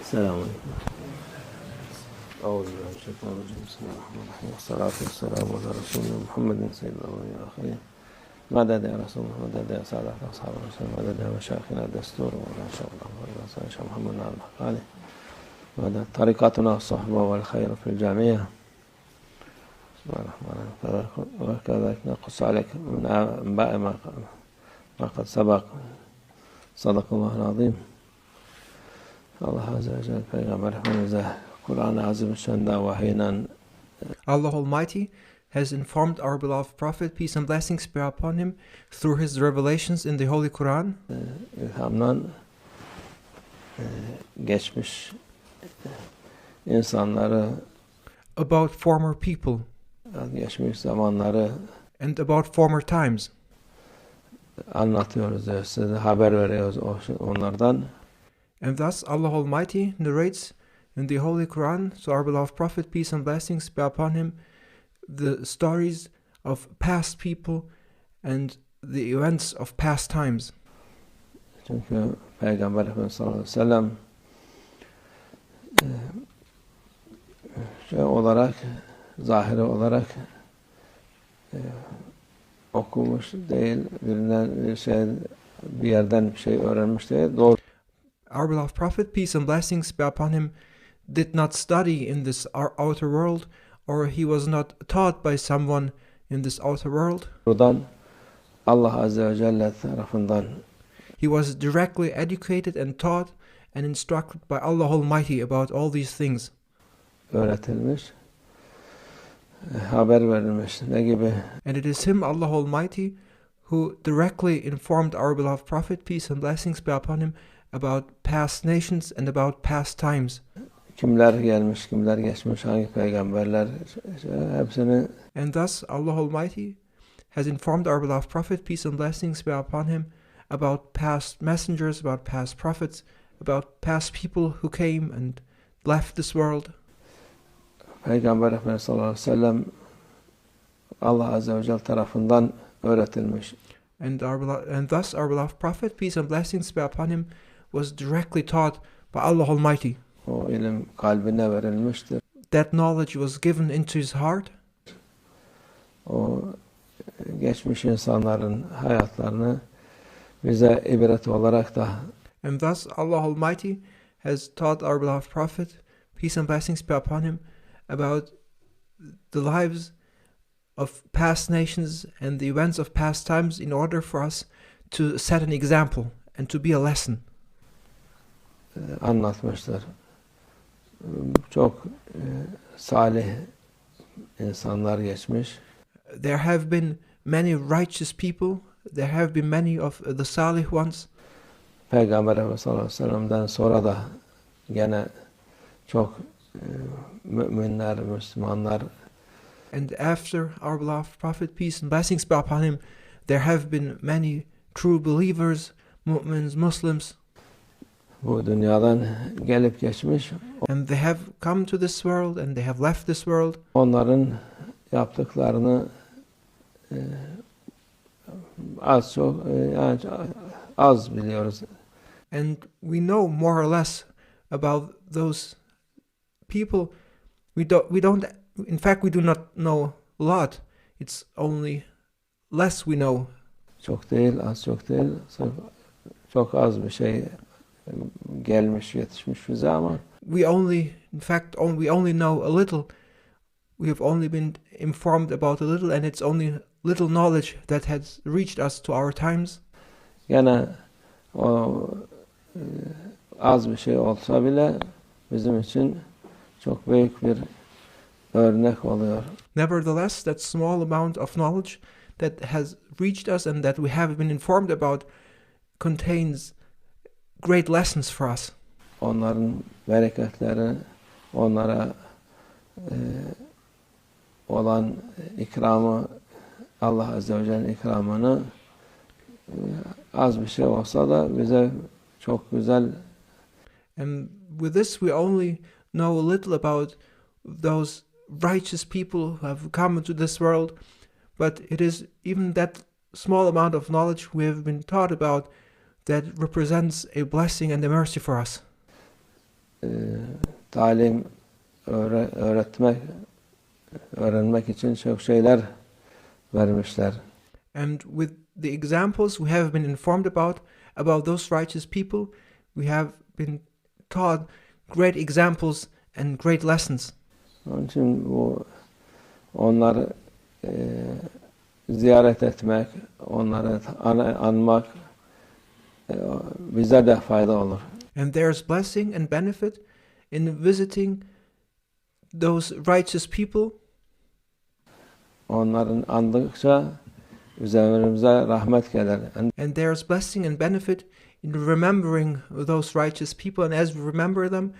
السلام عليكم. أعوذ بالله من الشيطان الرجيم. بسم الله الرحمن الرحيم. والصلاة والسلام على رسولنا محمد سيد الأولين والآخرين. مدد يا رسول الله، مدد يا سادة أصحاب الرسول، مدد يا مشايخنا الدستور، وما شاء الله ش.Muhammad الرحمن، مدد طريقتنا الصحبة والخير في الجميع. بسم الله الرحمن الرحيم. وكذلك نقص عليك من أنباء ما قد سبق. صدق الله العظيم. Allah Azze ve Celle Peygamber Efendimiz'e Kur'an-ı Azimüşşan'da vahiyden Allah Almighty has informed our beloved Prophet, peace and blessings be upon him, through his revelations in the Holy Quran, ilhamdan geçmiş insanları, about former people geçmiş zamanları and about former times. Anlatıyoruz, size haber veriyoruz onlardan. And thus Allah Almighty narrates in the Holy Quran, so our beloved Prophet, peace and blessings be upon him, the stories of past people and the events of past times. Çünkü Peygamber Efendimiz sallallahu aleyhi ve sellem olarak, zahiri olarak okumuş değil, bir yerden bir şey öğrenmiş değil. Doğru. Our beloved Prophet, peace and blessings be upon him, did not study in this outer world, or he was not taught by someone in this outer world. Allah Azze ve Celle tarafından he was directly educated and taught and instructed by Allah Almighty about all these things. Öğretilmiş, haber verilmiş. Ne gibi? And it is him, Allah Almighty, who directly informed our beloved Prophet, peace and blessings be upon him, about past nations and about past times. Kimler gelmiş, kimler geçmiş, hangi peygamberler, hepsini. And thus Allah Almighty has informed our beloved Prophet, peace and blessings be upon him, about past messengers, about past prophets, about past people who came and left this world. Peygamber Efendimiz sallallahu aleyhi ve sellem Allah Azze ve Celle tarafından öğretilmiş. And thus our beloved Prophet, peace and blessings be upon him, was directly taught by Allah Almighty. O ilim kalbine verilmiştir. That knowledge was given into his heart. O geçmiş insanların hayatlarını bize ibret olarak da. And thus Allah Almighty has taught our beloved Prophet, peace and blessings be upon him, about the lives of past nations and the events of past times, in order for us to set an example and to be a lesson. Anlatmışlar. Çok salih insanlar geçmiş. There have been many righteous people. There have been many of the salih ones. Peygamber Efendimiz sallallahu aleyhi ve sellem'den sonra da gene çok müminler, Müslümanlar. And after our beloved Prophet, peace and blessings be upon him, there have been many true believers, mu'mins, Muslims. Bu dünyadan gelip geçmiş. And they have come to this world and they have left this world. Onların yaptıklarını az biliyoruz. And we know more or less about those people. In fact, we do not know a lot. It's only less we know. Çok değil, az çok değil. Çok az bir şey gelmiş, yetişmiş bize ama. We only know a little. We have only been informed about a little, and it's only little knowledge that has reached us to our times. Gene o az bir şey olsa bile bizim için çok büyük bir örnek oluyor. Nevertheless, that small amount of knowledge that has reached us and that we have been informed about contains great lessons for us. Onların bereketleri, onlara olan ikramı, Allah Azze ve Celle'nin ikramını az bir şey olsa da bize çok güzel. And with this we only know a little about those righteous people who have come into this world, but it is even that small amount of knowledge we have been taught about that represents a blessing and a mercy for us. talim öğrenmek için çok şeyler vermişler. And with the examples we have been informed about those righteous people, we have been taught great examples and great lessons. Onun için onları ziyaret etmek, onları anmak bize de fayda olur. And there's blessing and benefit in visiting those righteous people. Onların andıkça üzerimize rahmet gelir. And there's blessing and benefit in remembering those righteous people, and as we remember them,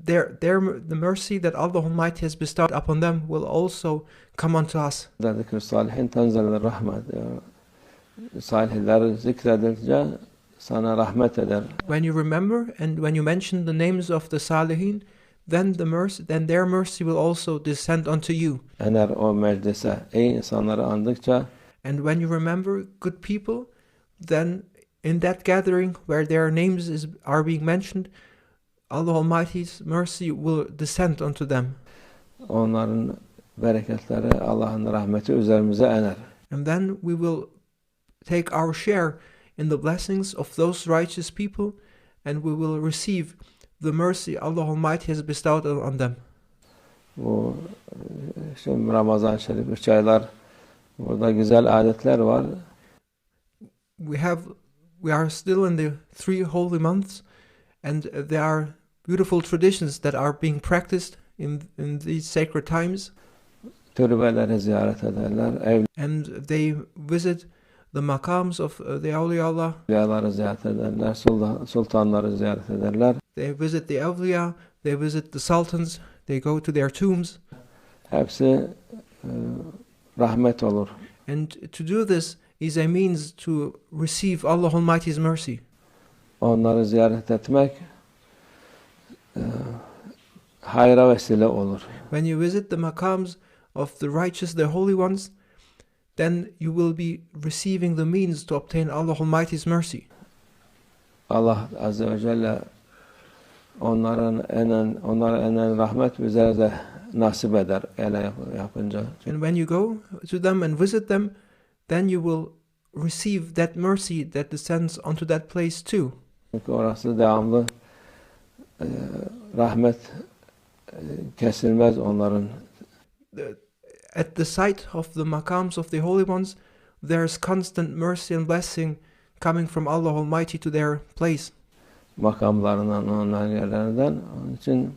the mercy that Allah Almighty has bestowed upon them will also come unto us. Zikr salihin tenzelir rahmet diyor. Salihler zikredildikçe sana rahmet eder. When you remember and when you mention the names of the salihin, then their mercy will also descend unto you. Eğer o meclise iyi insanları andıkça, and when you remember good people, then in that gathering where their names are being mentioned, Allah Almighty's mercy will descend unto them. Onların bereketleri, Allah'ın rahmeti üzerimize iner. And then we will take our share in the blessings of those righteous people, and we will receive the mercy Allah Almighty has bestowed on them. Bu şimdi Ramazan Şerif 3 aylar, burada güzel adetler var. We are still in the 3 holy months, and there are beautiful traditions that are being practiced in these sacred times. Türbeleri ziyaret ederler. And they visit the makams of the Allah. Evliyaları ziyaret ederler. Sultanları ziyaret ederler. They visit the awliya, they visit the sultans, they go to their tombs. Hepsi rahmet olur. And to do this is a means to receive Allah Almighty's mercy. Onları ziyaret etmek hayra vesile olur. When you visit the makams of the righteous, the holy ones, then you will be receiving the means to obtain Allah Almighty's mercy. Allah Azze ve Celle onlara enen rahmet bize de nasip eder öyle yapınca. And when you go to them and visit them, then you will receive that mercy that descends onto that place too. Çünkü orası devamlı rahmet kesilmez onların. At the site of the makams of the holy ones, there's constant mercy and blessing coming from Allah Almighty to their place. Makamlarından, onların yerlerinden. Onun için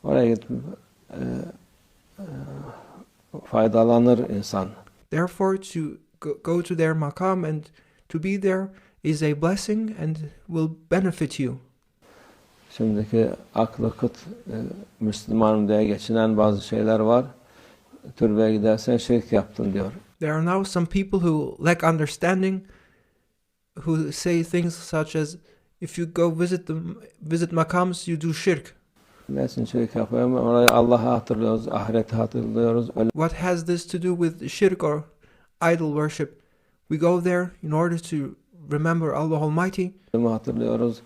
oraya gidip faydalanır insan. Therefore, to go to their makam and to be there is a blessing and will benefit you. Şimdiki aklı kıt Müslümanım diye geçinen bazı şeyler var. Türbeye gidersen şirk yaptın diyor. There are now some people who lack understanding, who say things such as, if you go visit makams, you do shirk. Nesin şirk yapıyorum? Orayı Allah'ı hatırlıyoruz, ahireti hatırlıyoruz. What has this to do with shirk or idol worship? We go there in order to remember Allah Almighty. Hatırlıyoruz.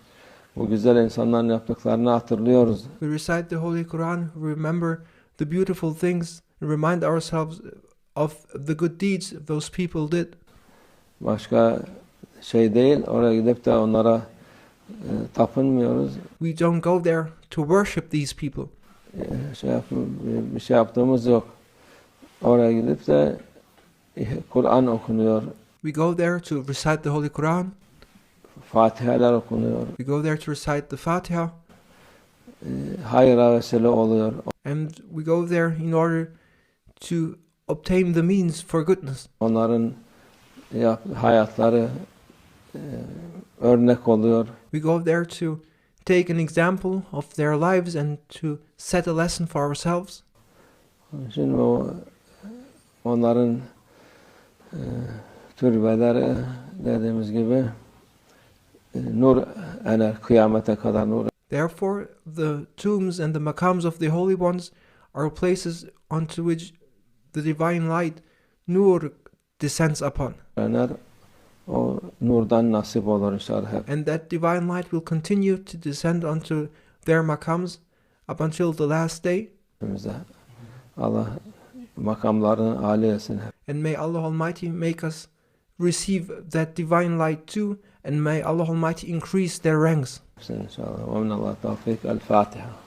Bu güzel insanların yaptıklarını hatırlıyoruz. We recite the Holy Quran, remember the beautiful things, and remind ourselves of the good deeds those people did. Başka şey değil, oraya gidip de onlara tapınmıyoruz. We don't go there to worship these people. Bir şey yaptığımız yok. Oraya gidip de Kur'an okunuyor. We go there to recite the Holy Quran. Fatihalar okunuyor. We go there to recite the Fatiha. Hayra vesile oluyor. And we go there in order to obtain the means for goodness. Onların hayatları örnek oluyor. We go there to take an example of their lives and to set a lesson for ourselves. Şimdi onların türbeleri dediğimiz gibi nur ener, kıyamete kadar nur. Therefore, the tombs and the makams of the holy ones are places onto which the divine light, nur, descends upon. Ener, o nurdan nasip olur inşallah. And that divine light will continue to descend onto their maqams up until the last day. Allah makamlarını âli etsin. And may Allah Almighty make us receive that divine light too, and may Allah Almighty increase their ranks. إن شاء الله. ومن الله التوفيق. الفاتحة.